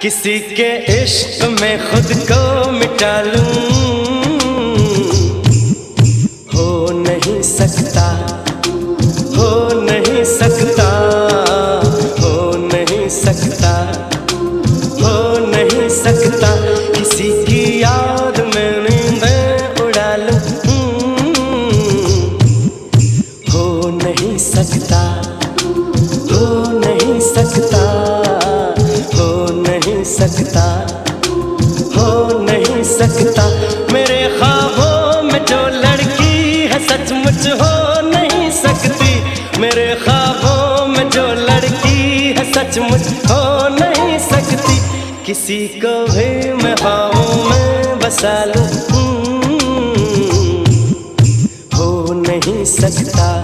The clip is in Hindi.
किसी के इश्क में खुद को मिटा लूं, हो नहीं सकता, हो नहीं सकता, हो नहीं सकता, हो नहीं सकता। किसी की याद में नींदें उड़ा लूं, हो नहीं सकता, हो नहीं सकता, हो नहीं सकता, हो नहीं सकता। मेरे ख्वाबों में जो लड़की है सचमुच हो नहीं सकती, मेरे ख्वाबों में जो लड़की है सचमुच हो नहीं सकती। किसी को भी